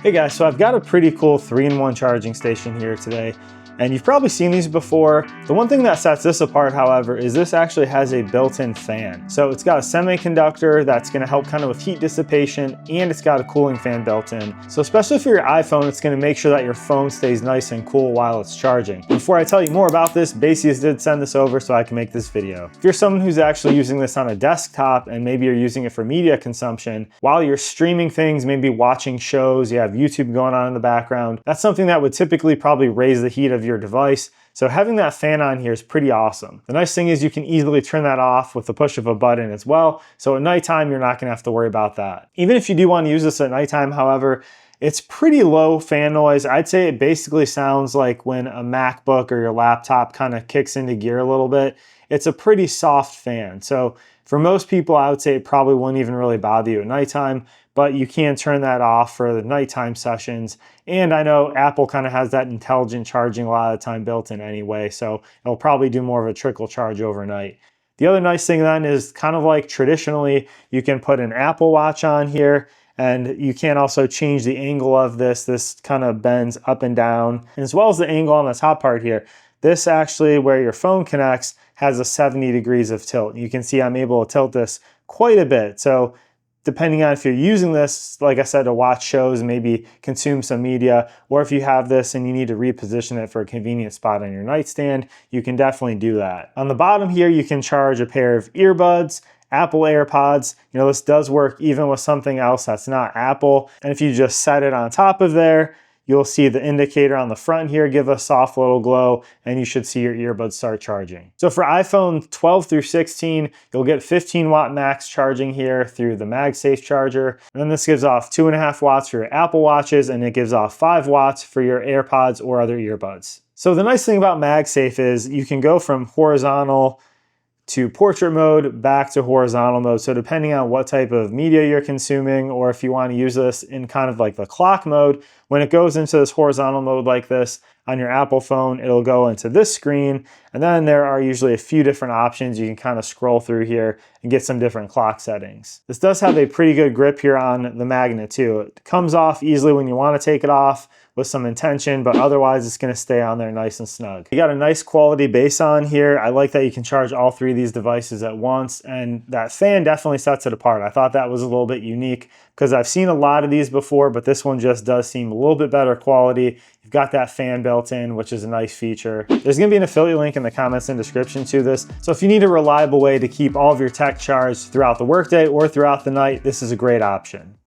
Hey guys, so I've got a pretty cool 3-in-1 charging station here today, and you've probably seen these before. The one thing that sets this apart, however, is this actually has a built-in fan. So it's got a semiconductor that's gonna help kind of with heat dissipation, and it's got a cooling fan built in. So especially for your iPhone, it's gonna make sure that your phone stays nice and cool while it's charging. Before I tell you more about this, Baseus did send this over so I can make this video. If you're someone who's actually using this on a desktop and maybe you're using it for media consumption, while you're streaming things, maybe watching shows, you have YouTube going on in the background, that's something that would typically probably raise the heat of your device. So having that fan on here is pretty awesome. The nice thing is you can easily turn that off with the push of a button as well. So at nighttime, you're not gonna have to worry about that. Even if you do want to use this at nighttime, however, it's pretty low fan noise. I'd say it basically sounds like when a MacBook or your laptop kind of kicks into gear a little bit. It's a pretty soft fan. So for most people, I would say it probably wouldn't even really bother you at nighttime, but you can turn that off for the nighttime sessions. And I know Apple kind of has that intelligent charging a lot of the time built in anyway, so it'll probably do more of a trickle charge overnight. The other nice thing then is kind of like traditionally, you can put an Apple Watch on here, and you can also change the angle of this. This kind of bends up and down, as well as the angle on the top part here. This actually, where your phone connects, has a 70 degrees of tilt. You can see I'm able to tilt this quite a bit. So depending on if you're using this, like I said, to watch shows, maybe consume some media, or if you have this and you need to reposition it for a convenient spot on your nightstand, you can definitely do that. On the bottom here, you can charge a pair of earbuds, Apple AirPods. You know, this does work even with something else that's not Apple. And if you just set it on top of there, you'll see the indicator on the front here give a soft little glow, and you should see your earbuds start charging. So for iPhone 12 through 16, you'll get 15 watt max charging here through the MagSafe charger. And then this gives off 2.5 watts for your Apple Watches, and it gives off 5 watts for your AirPods or other earbuds. So the nice thing about MagSafe is you can go from horizontal to portrait mode, back to horizontal mode. So depending on what type of media you're consuming, or if you want to use this in kind of like the clock mode, when it goes into this horizontal mode like this on your Apple phone, it'll go into this screen. And then there are usually a few different options. You can kind of scroll through here and get some different clock settings. This does have a pretty good grip here on the magnet too. It comes off easily when you want to take it off with some intention, but otherwise it's going to stay on there nice and snug. You got a nice quality base on here. I like that you can charge all 3 of these devices at once, and that fan definitely sets it apart. I thought that was a little bit unique because I've seen a lot of these before, but this one just does seem a little bit better quality. You've got that fan built in, which is a nice feature. There's gonna be an affiliate link in the comments and description to this. So if you need a reliable way to keep all of your tech charged throughout the workday or throughout the night, this is a great option.